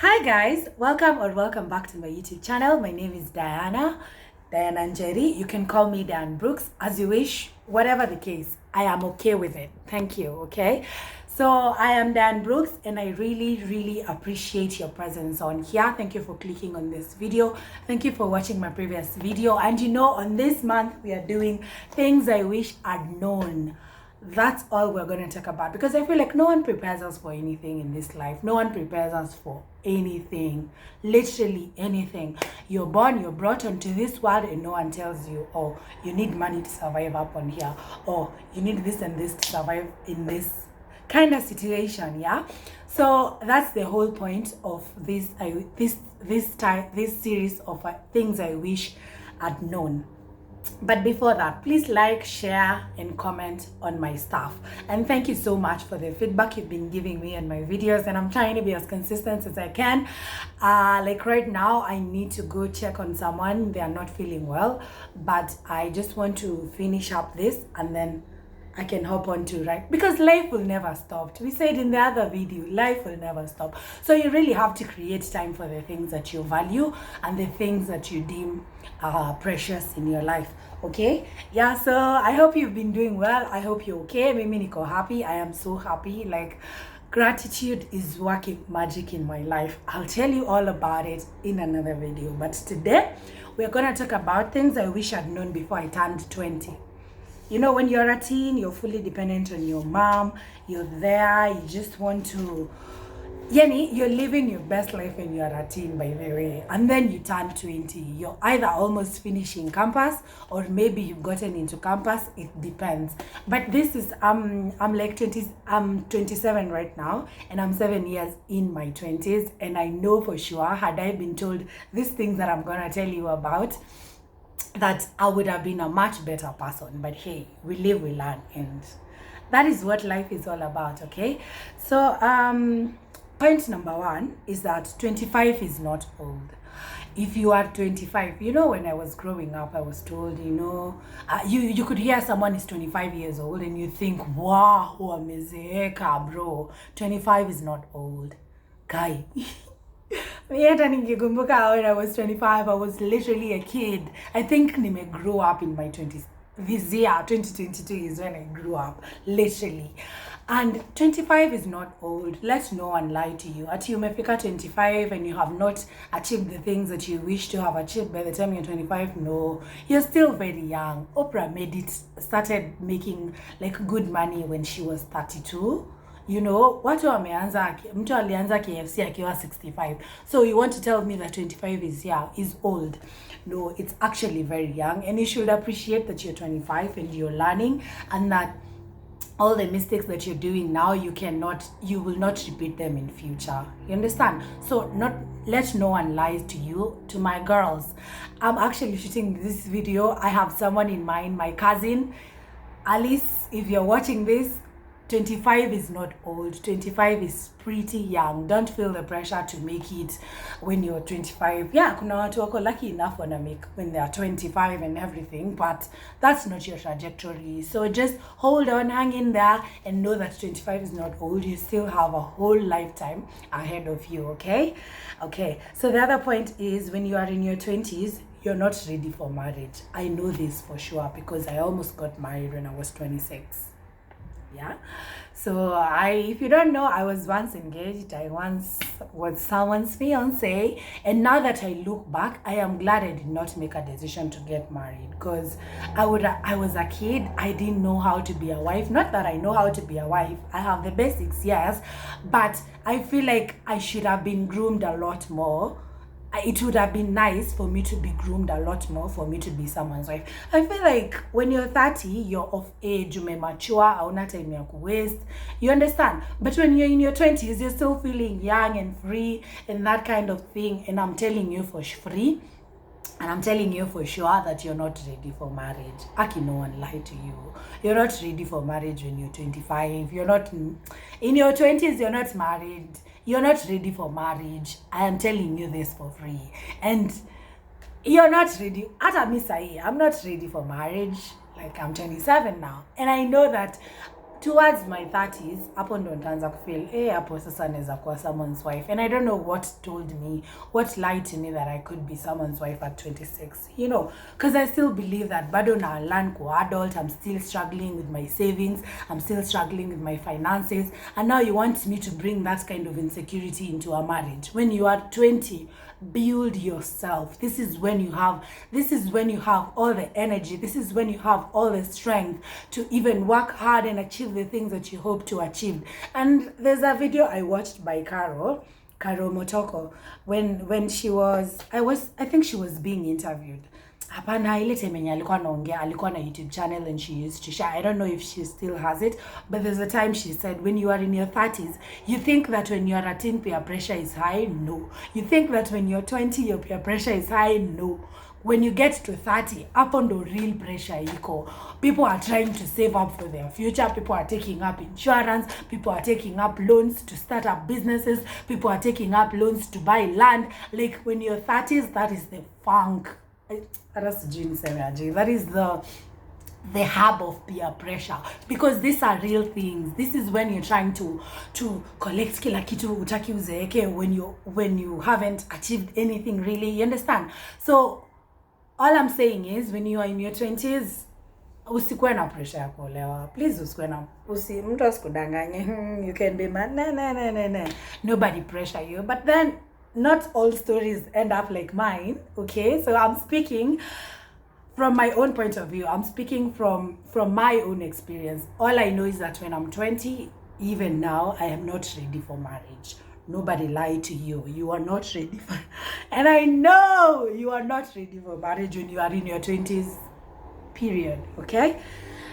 Hi guys, welcome back to my YouTube channel. My name is Diana Njeri. You can call me Dan Brooks as you wish, whatever the case. I am okay with it. Thank you, okay? So I am Dan Brooks and I really appreciate your presence on here. Thank you for clicking on this video. Thank you for watching my previous video. And you know, on this month we are doing things I wish I'd known. That's all we're going to talk about, because I feel like no one prepares us for anything in this life. No one prepares us for anything, literally anything. You're born, you're brought onto this world, and no one tells you, oh, you need money to survive up on here, or you need this and this to survive in this kind of situation. Yeah, so that's the whole point of this this series of things I wish I'd known. But before that, please like, share, and comment on my stuff. And thank you so much for the feedback you've been giving me on my videos. And I'm trying to be as consistent as I can. Like right now, I need to go check on someone. They are not feeling well. But I just want to finish up this and then I can hop on to right, because life will never stop. We said in the other video, life will never stop. So you really have to create time for the things that you value and the things that you deem precious in your life. Okay, yeah, so I hope you've been doing well. I hope you're okay. Mimi niko happy. I am so happy. Like, gratitude is working magic in my life. I'll tell you all about it in another video, but today we're gonna talk about things I wish I'd known before I turned 20. You know, when you're a teen, you're fully dependent on your mom. You're there, you just want to, you're living your best life when you're a teen, by the way. And then you turn 20. You're either almost finishing campus or maybe you've gotten into campus. It depends. But this is, I'm like 20, I'm 27 right now, and I'm 7 years in my 20s. And I know for sure, had I been told these things that I'm going to tell you about, that I would have been a much better person. But hey, we live, we learn, and that is what life is all about. Okay, so point number one is that 25 is not old. If you are 25, you know, when I was growing up, I was told, you know, you could hear someone is 25 years old and you think, wow, wamezeeka bro. 25 is not old, guy. When I was 25, I was literally a kid. I think I grew up in my 20s. This year, 2022, is when I grew up, literally. And 25 is not old. Let no one lie to you. At you may pick 25 and you have not achieved the things that you wish to have achieved by the time you're 25. No, you're still very young. Oprah started making like good money when she was 32. You know, mtu alianza KFC akiwa 65. So you want to tell me that 25 is old? No, it's actually very young, and you should appreciate that you're 25 and you're learning, and that all the mistakes that you're doing now, you will not repeat them in future. You understand? So let no one lie to you. To my girls, I'm actually shooting this video. I have someone in mind, my cousin Alice. If you're watching this, 25 is not old. 25 is pretty young. Don't feel the pressure to make it when you're 25. Yeah, kuna watu wako lucky enough wanna make when they are 25 and everything, but that's not your trajectory. So just hold on, hang in there, and know that 25 is not old. You still have a whole lifetime ahead of you, okay? Okay, so the other point is, when you are in your 20s, you're not ready for marriage. I know this for sure because I almost got married when I was 26. Yeah, so if you don't know, I was once engaged. I once was someone's fiance, and now that I look back, I am glad I did not make a decision to get married, because I was a kid. I didn't know how to be a wife. Not that I know how to be a wife, I have the basics, yes, but I feel like I should have been groomed a lot more. It would have been nice for me to be groomed a lot more for me to be someone's wife. I feel like when you're 30, you're of age, mature, hauna time ya waste. You understand? But when you're in your 20s, you're still feeling young and free and that kind of thing. And I'm telling you for free, and I'm telling you for sure that you're not ready for marriage. Aki, no one lie to you. You're not ready for marriage when you're 25. You're not in your 20s. You're not married. You're not ready for marriage. I am telling you this for free. And you're not ready. I'm not ready for marriage. Like, I'm 27 now. And I know that towards my 30s, hapo ndo nitaanza kufeel hapo sasa naweza kuwa someone's wife. And I don't know what told me, what lied to me that I could be someone's wife at 26, you know, because I still believe that bado na learn kuwa adult. I'm still struggling with my savings, I'm still struggling with my finances, and now you want me to bring that kind of insecurity into a marriage. When you are 20, build yourself. This is when you have all the energy. This is when you have all the strength to even work hard and achieve the things that you hope to achieve. And there's a video I watched by Karo Motoko when she was, I think she was being interviewed. Hapana, ile time yenye alikuwa anaongea, alikuwa na YouTube channel and she used to share. I don't know if she still has it, but there's a time she said, when you are in your 30s, you think that when you are a teen, peer pressure is high? No. You think that when you're 20, your peer pressure is high? No. When you get to 30, hapo ndo real pressure iko. People are trying to save up for their future. People are taking up insurance. People are taking up loans to start up businesses. People are taking up loans to buy land. Like when you're 30s, that is the funk. That is the hub of peer pressure, because these are real things. This is when you're trying to collect kila kitu utaki uzeeke when you haven't achieved anything really, you understand? So all I'm saying is, when you are in your 20s, usikuwe na pressure ya kuolewa. Please usikuwe na mtu asikudanganye. You can be mad. No. Nobody pressure you. But then not all stories end up like mine, okay? So I'm speaking from my own point of view. I'm speaking from my own experience. All I know is that when I'm 20, even now, I am not ready for marriage. Nobody lied to you. You are not ready for, and I know you are not ready for marriage when you are in your 20s, period, okay?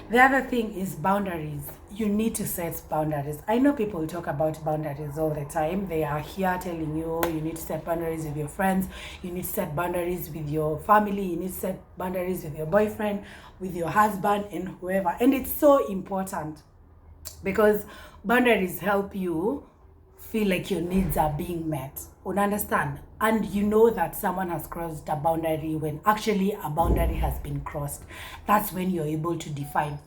The other thing is boundaries. You need to set boundaries. I know people talk about boundaries all the time. They are here telling you need to set boundaries with your friends, you need to set boundaries with your family, you need to set boundaries with your boyfriend, with your husband, and whoever. And it's so important because boundaries help you feel like your needs are being met. Understand? And you know that someone has crossed a boundary when actually a boundary has been crossed. That's when you're able to define,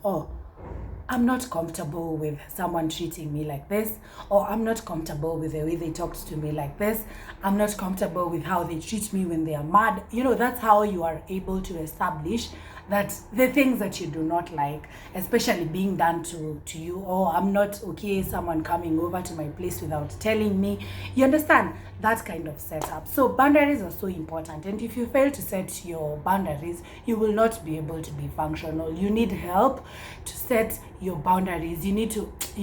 I'm not comfortable with someone treating me like this, or I'm not comfortable with the way they talked to me like this. I'm not comfortable with how they treat me when they are mad. You know, that's how you are able to establish that the things that you do not like, especially being done to you, I'm not okay someone coming over to my place without telling me. You understand? That kind of setup. So boundaries are so important, and if you fail to set your boundaries, you will not be able to be functional. You need help to set your boundaries. You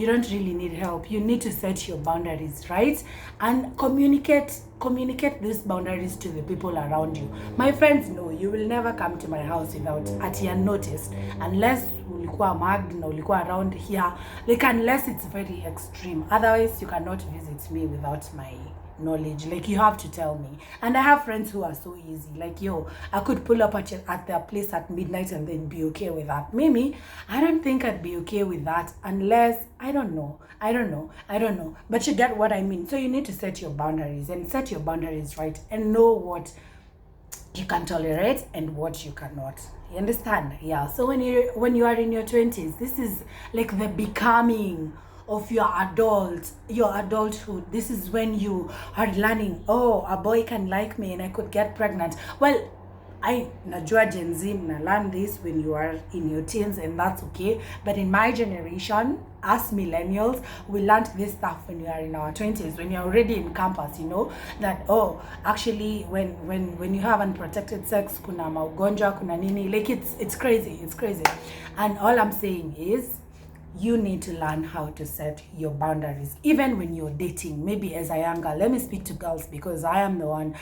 don't really need help. You need to set your boundaries, right? And communicate these boundaries to the people around you. My friends know you will never come to my house without unnoticed, unless ulikuwa mad na ulikuwa around here, like unless it's very extreme. Otherwise you cannot visit me without my knowledge. Like, you have to tell me. And I have friends who are so easy, like, I could pull up at their place at midnight and then be okay with that. Maybe I don't think I'd be okay with that unless I don't know, but you get what I mean. So you need to set your boundaries, and set your boundaries right, and know what you can tolerate and what you cannot. You understand? Yeah. So when you are in your 20s, this is like the becoming of your adulthood. This is when you are learning, a boy can like me and I could get pregnant. Well, I najua Gen Z na learn this when you are in your teens, and that's okay. But in my generation, us millennials, we learned this stuff when we are in our 20s, when you're already in campus, that actually when you have unprotected sex, kuna maugonjwa, kuna nini, like it's crazy. And all I'm saying is, you need to learn how to set your boundaries, even when you're dating. Maybe as a young girl, let me speak to girls because I am the one,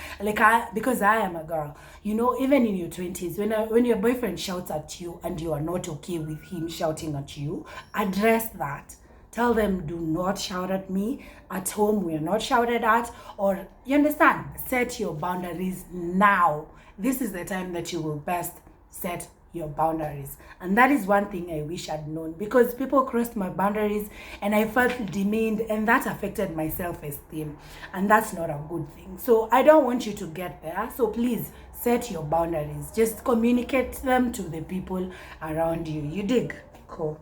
because I am a girl. Even in your 20s, when your boyfriend shouts at you and you are not okay with him shouting at you, address that. Tell them, do not shout at me. At home, we are not shouted at. Or, you understand? Set your boundaries now. This is the time that you will best set your boundaries. And that is one thing I wish I'd known, because people crossed my boundaries and I felt demeaned, and that affected my self-esteem, and that's not a good thing. So I don't want you to get there. So please set your boundaries. Just communicate them to the people around you. You dig? Cool.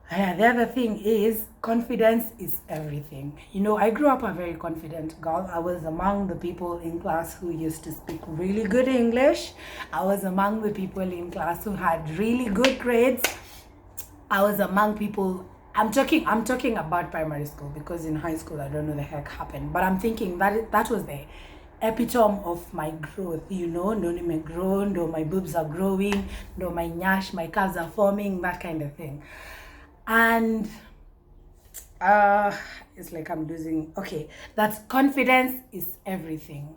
The other thing is confidence is everything. You know, I grew up a very confident girl. I was among the people in class who used to speak really good English. I was among the people in class who had really good grades. I was among people. I'm talking about primary school, because in high school I don't know the heck happened. But I'm thinking that was the epitome of my growth. You know, no me grown, no my boobs are growing, no my nyash, my calves are forming, that kind of thing. And uh it's like I'm losing. Okay, that's confidence is everything.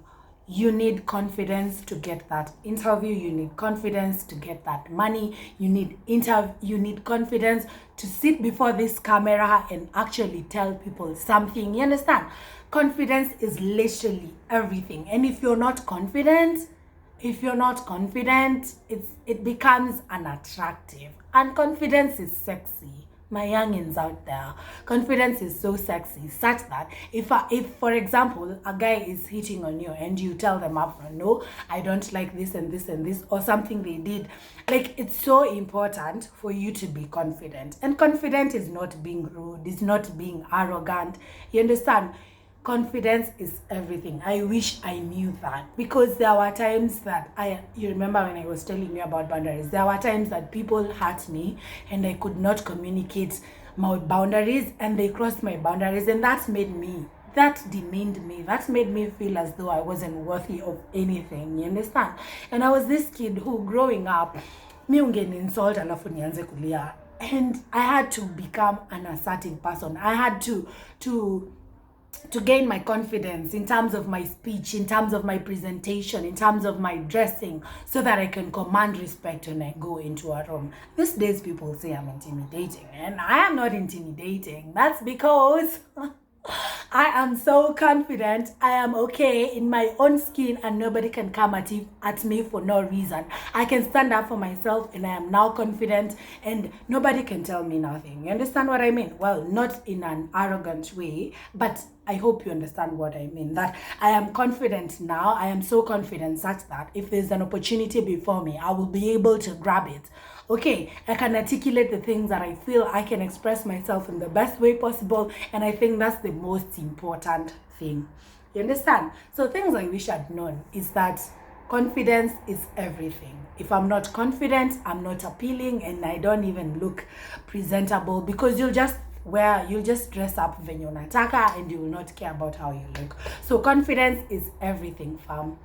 You need confidence to get that interview, you need confidence to get that money, you need confidence to sit before this camera and actually tell people something. You understand? Confidence is literally everything. And if you're not confident, it becomes unattractive. And confidence is sexy. My youngins out there, confidence is so sexy, such that if for example a guy is hitting on you and you tell them upfront, no, I don't like this and this and this, or something they did, like, it's so important for you to be confident. And confident is not being rude, is not being arrogant. You understand? Confidence is everything. I wish I knew that, because there were times that you remember when I was telling you about boundaries, there were times that people hurt me and I could not communicate my boundaries, and they crossed my boundaries, and that demeaned me. That made me feel as though I wasn't worthy of anything. You understand? And I was this kid who, growing up, mi ungeni insult alafu nianze kulia, and I had to become an assertive person. I had to gain my confidence in terms of my speech, in terms of my presentation, in terms of my dressing, so that I can command respect when I go into a room. These days people say I'm intimidating, and I am not intimidating. That's because I am so confident. I am okay in my own skin, and nobody can come at me for no reason. I can stand up for myself, and I am now confident, and nobody can tell me nothing. You understand what I mean? Well, not in an arrogant way, but I hope you understand what I mean. That I am confident now. I am so confident such that if there's an opportunity before me, I will be able to grab it. Okay, I can articulate the things that I feel. I can express myself in the best way possible, and I think that's the most important thing. You understand? So things I wish I'd known is that confidence is everything. If I'm not confident, I'm not appealing, and I don't even look presentable, because you'll just dress up venye unataka, and you will not care about how you look. So confidence is everything, fam.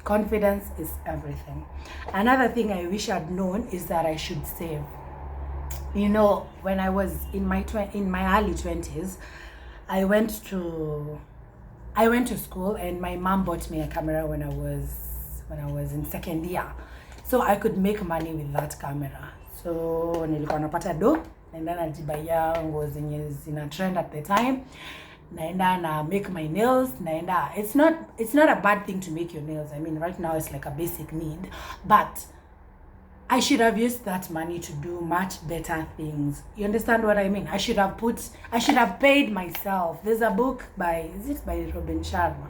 Confidence is everything. Another thing I wish I'd known is that I should save. You know, when I was in my early 20s, I went to school, and my mom bought me a camera when I was in second year, so I could make money with that camera. So nilikuwa napata do, naenda najibaya nguo zenye zina trend at the time, naenda na make my nails, naenda. It's not a bad thing to make your nails. I mean, right now it's like a basic need, but I should have used that money to do much better things. You understand what I mean? I should have paid myself. There's a book is it by Robin Sharma?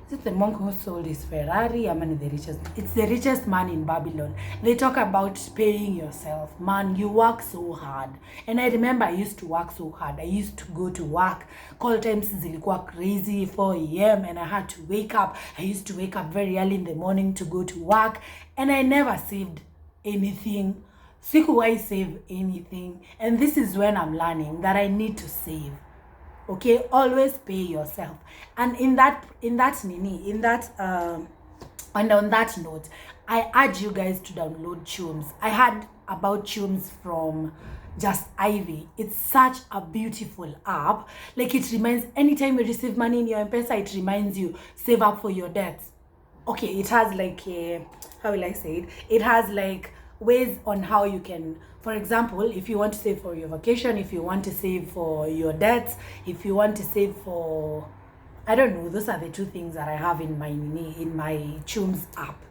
Is it The Monk Who Sold His Ferrari? It's The Richest Man in Babylon. They talk about paying yourself. Man, you work so hard. And I remember I used to work so hard. I used to go to work. Call times zilikuwa crazy, 4 a.m. and I had to wake up. I used to wake up very early in the morning to go to work. And I never saved anything. Sikuwai save anything. And this is when I'm learning that I need to save. Okay, always pay yourself. And and on that note, I urge you guys to download Chums. I heard about Chums from Just Ivy. It's such a beautiful app. Like, it reminds, anytime you receive money in your M-Pesa, it reminds you, save up for your debts. Okay, it has like how will I say it? It has like ways on how you can, for example, if you want to save for your vacation, if you want to save for your debts, if you want to save for, I don't know, those are the two things that I have in my Chums app.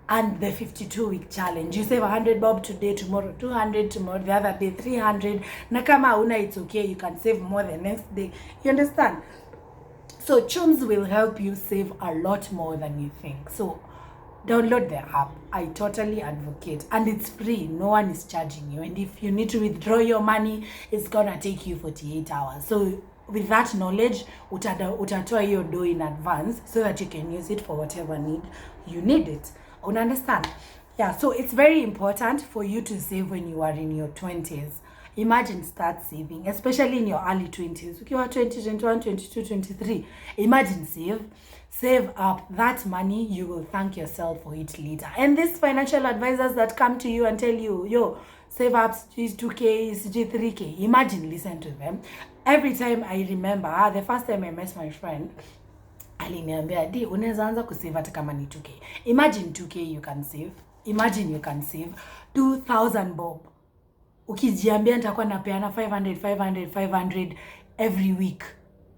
And the 52-week challenge, you save 100 bob today, tomorrow 200, tomorrow the other day 300. Nakama una, it's okay, you can save more the next day. You understand? So Chums will help you save a lot more than you think. So download the app. I totally advocate, and it's free. No one is charging you, and if you need to withdraw your money, it's gonna take you 48 hours. So with that knowledge, utatoa your dough in advance so that you can use it for whatever need you need it. Understand? Yeah, so it's very important for you to save when you are in your 20s. Imagine start saving, especially in your early 20s. Ukiwa 20, 21, 22, 23. Imagine save up that money. You will thank yourself for it later. And these financial advisors that come to you and tell you, yo, save up is 2K, is 3K. Imagine, listen to them. Every time I remember, the first time I met my friend, aliniambia, di, unaweza anza kusave hata kama ni 2K. Imagine 2K you can save. Imagine you can save 2,000 bob. Ukijiambia nitakuwa napeana 500 every week.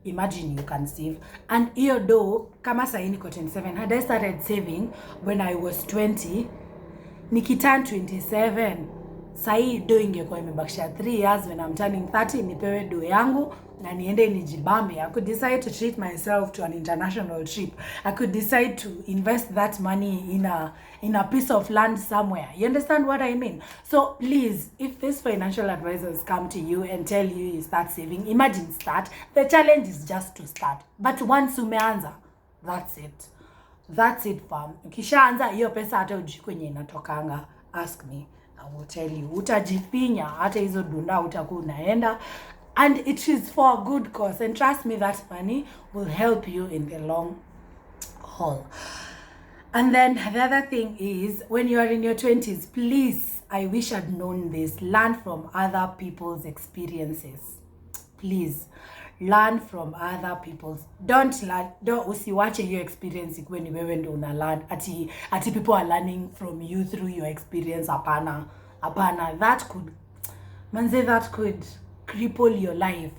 Imagine you can save. And hiyo do, kama sahi niko 27, had I started saving when I was 20, nikiturn 27, sahi do ingekuwa imebakisha 3 years. When I'm turning 30, nipewe do yangu na niende nijibambe. I could decide to treat myself to an international trip. I could decide to invest that money in a piece of land somewhere. You understand what I mean? So please, if these financial advisors come to you and tell you start saving, imagine start. The challenge is just to start. But once umeanza, that's it. That's it, fam. Ukishaanza hiyo pesa hata ujui kwenye inatokanga, ask me. I will tell you. Utajifinya hata hizo dunda utakuwa unaenda. And it is for a good cause. And trust me, that money will help you in the long haul. And then the other thing is, when you are in your 20s, please, I wish I'd known this, learn from other people's experiences. Please, learn from other people's. Don't usiwache your experience when you wewe ndo una learn. Ati people are learning from you through your experience. Apana. That could cripple your life.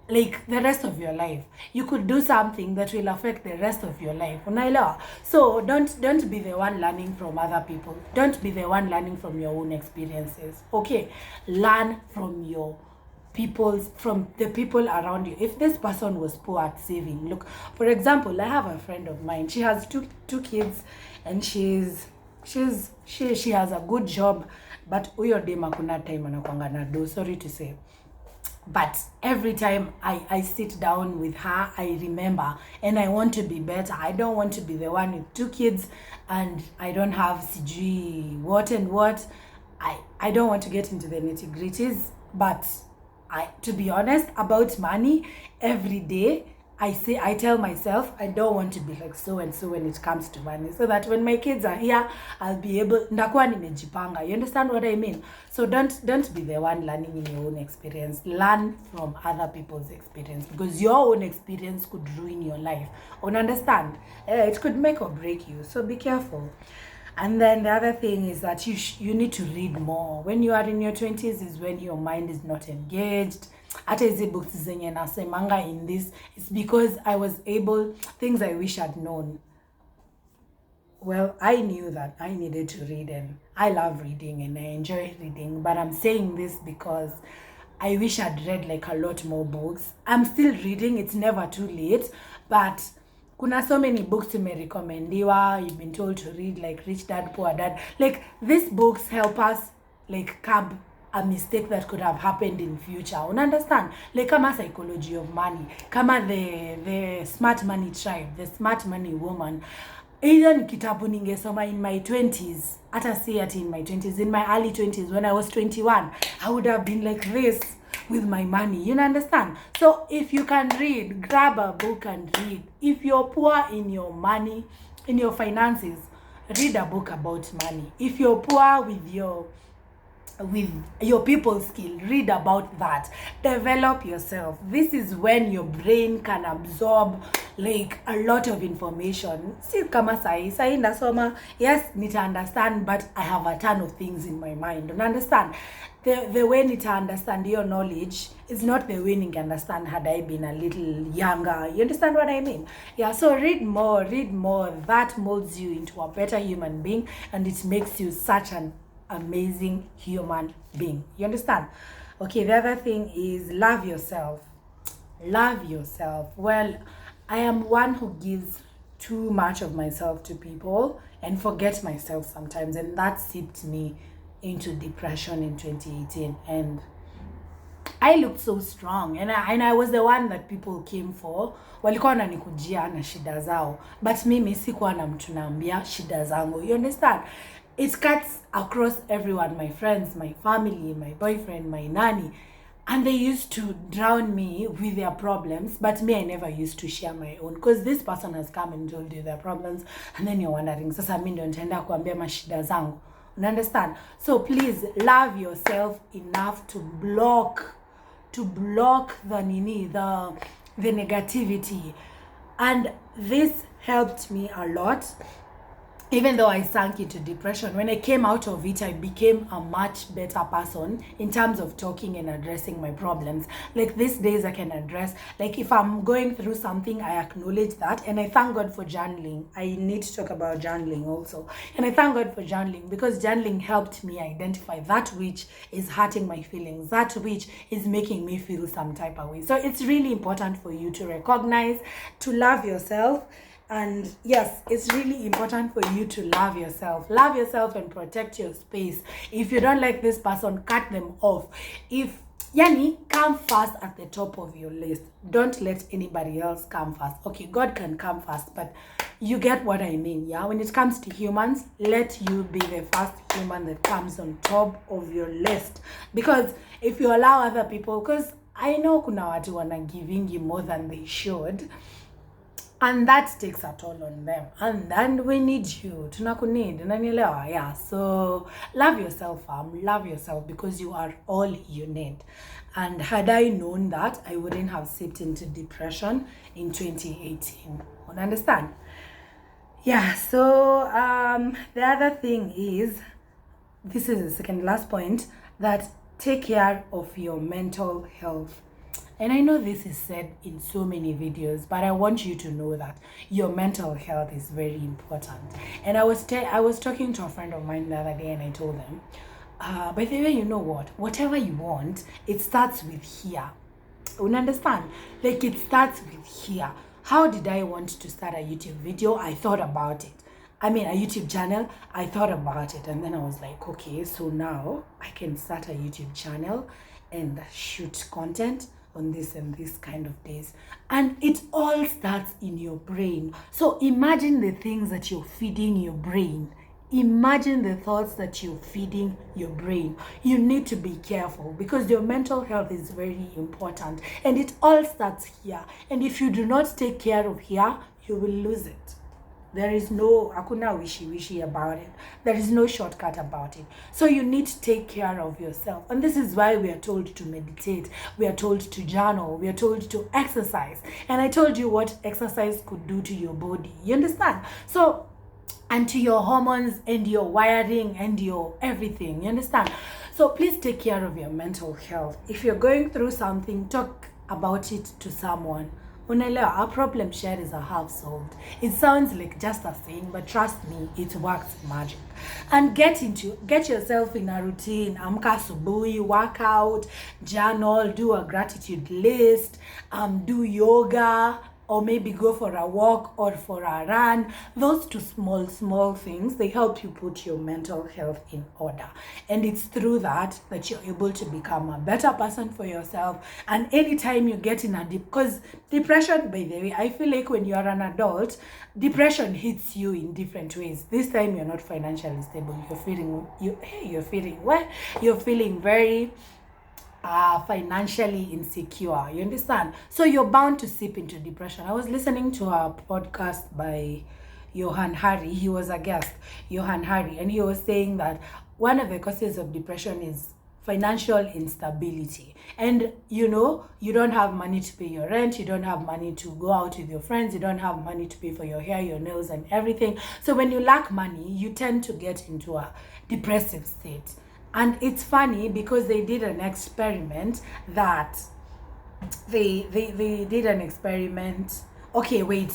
Like the rest of your life. You could do something that will affect the rest of your life. Unaelewa? So don't be the one learning from other people. Don't be the one learning from your own experiences. Okay? Learn from from the people around you. If this person was poor at saving, look, for example, I have a friend of mine. She has two kids, and she has a good job, but huyo dem hakuna time anakuanga na do, sorry to say. But every time I sit down with her, I remember, and I want to be better. I don't want to be the one with 2 kids and I don't have CG what and what. I don't want to get into the nitty-gritties, but to be honest about money, every day I tell myself I don't want to be like so and so when it comes to money, so that when my kids are here, I'll be able, ndakuwa nimejipanga. You understand what I mean? So don't be the one learning in your own experience. Learn from other people's experience, because your own experience could ruin your life. Understand? It could make or break you. So be careful. And then the other thing is that you need to read more. When you are in your 20s is when your mind is not engaged. Hata hizi books zenye nasemanga in this, it's because I was able, things I wish I'd known. Well, I knew that I needed to read, and I love reading and I enjoy reading, but I'm saying this because I wish I'd read like a lot more books. I'm still reading, it's never too late, but kuna so many books tumerecomendiwa, you've been told to read, like Rich Dad, Poor Dad. Like, these books help us like curb a mistake that could have happened in future. Understand? Like kama Psychology of Money, kama the Smart Money Tribe, the Smart Money Woman. Either kitabu ningesoma in my 20s, hata si ati in my 20s, in my early 20s, when I was 21, I would have been like this with my money. You understand? So if you can read, grab a book and read. If you're poor in your money, in your finances, read a book about money. If you're poor with your people skill, read about that. Develop yourself. This is when your brain can absorb like a lot of information. See, kama sahi nasoma, yes, nita understand, but I have a ton of things in my mind. Don't understand? The way nita understand your knowledge is not the way ninge understand had I been a little younger. You understand what I mean? Yeah, so read more. That molds you into a better human being, and it makes you such an amazing human being. You understand? Okay, the other thing is love yourself. Well, I am one who gives too much of myself to people and forget myself sometimes, and that sipped me into depression in 2018. And I looked so strong, and I was the one that people came for. Walikuwa wananikujia na shida zao, but mimi sikuwa na mtu naambia shida zangu. You understand? It cuts across everyone, my friends, my family, my boyfriend, my nanny. And they used to drown me with their problems, but me, I never used to share my own, because this person has come and told you their problems, and then you're wondering, sasa mimi ndio nitaenda kuambia mashida zangu. You understand? So please love yourself enough to block the negativity. And this helped me a lot. Even though I sank into depression, when I came out of it, I became a much better person in terms of talking and addressing my problems. Like these days I can address, like if I'm going through something, I acknowledge that. And I thank God for journaling. I need to talk about journaling also. And I thank God for journaling, because journaling helped me identify that which is hurting my feelings, that which is making me feel some type of way. So it's really important for you to recognize, to love yourself. And yes, it's really important for you to love yourself. Love yourself and protect your space. If you don't like this person, cut them off. Come first at the top of your list. Don't let anybody else come first. Okay, God can come first, but you get what I mean, yeah? When it comes to humans, let you be the first human that comes on top of your list. Because if you allow other people, because I know kuna watu wana giving you more than they should, and that takes a toll on them, and we need you. Tunakunid, unanielewa? Yeah. So love yourself, love yourself, because you are all you need. And had I known that, I wouldn't have slipped into depression in 2018. You understand? Yeah. So the other thing is, this is the second last point, that take care of your mental health. And I know this is said in so many videos, but I want you to know that your mental health is very important. And I was talking to a friend of mine the other day, and I told them, by the way, you know what? Whatever you want, it starts with here. You understand? Like, it starts with here. How did I want to start a YouTube video? I thought about it. I mean, a YouTube channel, I thought about it. And then I was like, okay, so now I can start a YouTube channel and shoot content on this and this kind of days. And it all starts in your brain. So imagine the things that you're feeding your brain. Imagine the thoughts that you're feeding your brain. You need to be careful, because your mental health is very important, and it all starts here. And if you do not take care of here, you will lose it. There is no hakuna wishy about it. There is no shortcut about it. So you need to take care of yourself. And this is why we are told to meditate. We are told to journal. We are told to exercise. And I told you what exercise could do to your body. You understand? So, and to your hormones and your wiring and your everything. You understand? So please take care of your mental health. If you're going through something, talk about it to someone. Unaelewa, our problem shared is a half solved. It sounds like just a saying, but trust me, it works magic. And get yourself in a routine. Amka asubuhi, work out, journal, do a gratitude list, do yoga, or maybe go for a walk or for a run. Those two small things, they help you put your mental health in order. And it's through that you're able to become a better person for yourself. And anytime you get in because depression, by the way, I feel like when you are an adult, depression hits you in different ways. This time you're not financially stable. You're feeling very financially insecure. You understand? So you're bound to slip into depression. I was listening to a podcast by Johan Hari. He was a guest, Johan Hari, and he was saying that one of the causes of depression is financial instability. And you don't have money to pay your rent, you don't have money to go out with your friends, you don't have money to pay for your hair, your nails, and everything. So when you lack money, you tend to get into a depressive state. And it's funny because they did an experiment that they did an experiment. Okay, wait.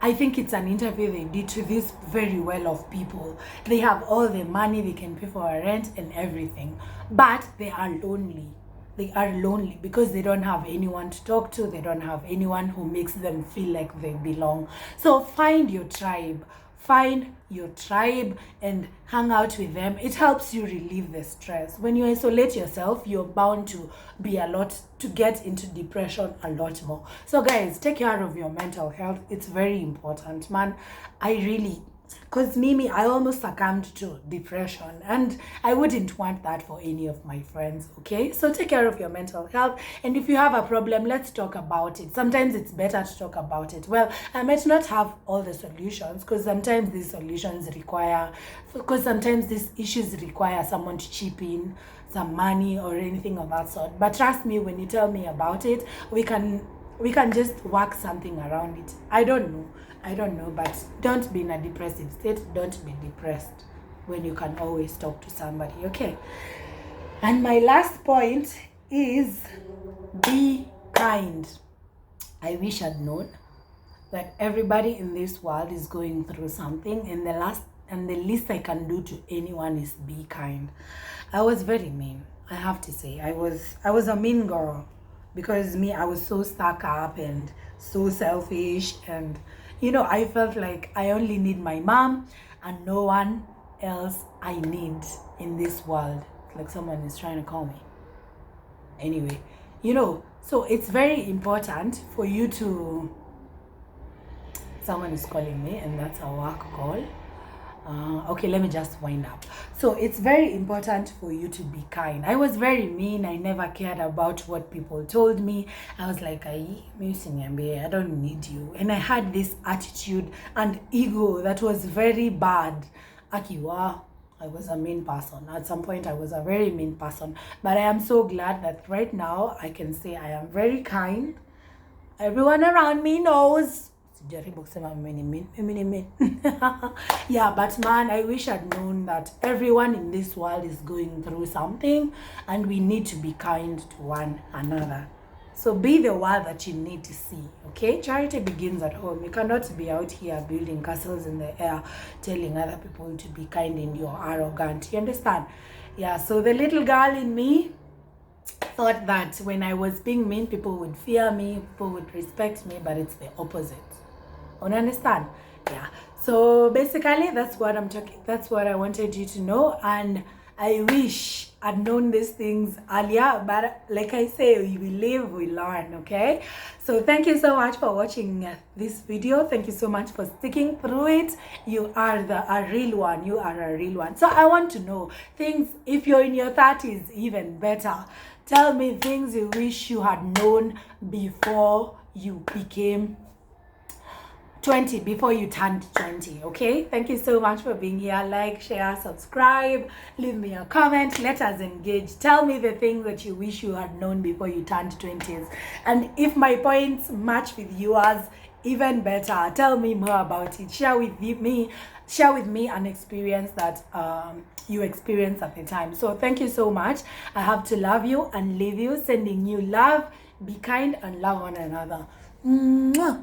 I think it's an interview they did to these very well-off people. They have all the money, they can pay for a rent and everything, but they are lonely. They are lonely because they don't have anyone to talk to. They don't have anyone who makes them feel like they belong. So find your tribe. Find your tribe and hang out with them. It helps you relieve the stress. When you isolate yourself, you're bound to get into depression a lot more. So guys, take care of your mental health. It's very important, man. Because Mimi, I almost succumbed to depression, and I wouldn't want that for any of my friends, okay? So take care of your mental health, and if you have a problem, let's talk about it. Sometimes it's better to talk about it. Well, I might not have all the solutions, because sometimes these issues require someone to chip in some money or anything of that sort. But trust me, when you tell me about it, we can just work something around it. I don't know, but don't be in a depressive state. Don't be depressed when you can always talk to somebody, okay? And my last point is be kind. I wish I'd known that everybody in this world is going through something, and the least I can do to anyone is be kind. I was very mean, I have to say. I was a mean girl, because I was so stuck up and so selfish, and I felt like I only need my mom and no one else I need in this world. It's like someone is trying to call me. Anyway, so it's very important for you to... Someone is calling me, and that's a work call. Okay, let me just wind up. So it's very important for you to be kind. I was very mean. I never cared about what people told me. I was like, I don't need you. And I had this attitude and ego that was very bad. Akiwa, I was a mean person. At some point, I was a very mean person. But I am so glad that right now I can say I am very kind. Everyone around me knows. Yeah, but man, I wish I'd known that everyone in this world is going through something, and we need to be kind to one another. So be the world that you need to see, okay? Charity begins at home. You cannot be out here building castles in the air, telling other people to be kind and you're arrogant. You understand? Yeah, so the little girl in me thought that when I was being mean, people would fear me, people would respect me, but it's the opposite. Understand? Yeah. So basically, that's what I wanted you to know, and I wish I'd known these things earlier, but like I say, we live, we learn, okay? So thank you so much for watching this video. Thank you so much for sticking through it. You are a real one. You are a real one. So I want to know things, if you're in your 30s, even better. Tell me things you wish you had known before you became 20, before you turned 20, okay? Thank you so much for being here. Like, share, subscribe, leave me a comment, let us engage. Tell me the things that you wish you had known before you turned 20s. And if my points match with yours, even better. Tell me more about it. Share with me an experience that you experienced at the time. So thank you so much. I have to love you and leave you, sending you love. Be kind and love one another. Mwah.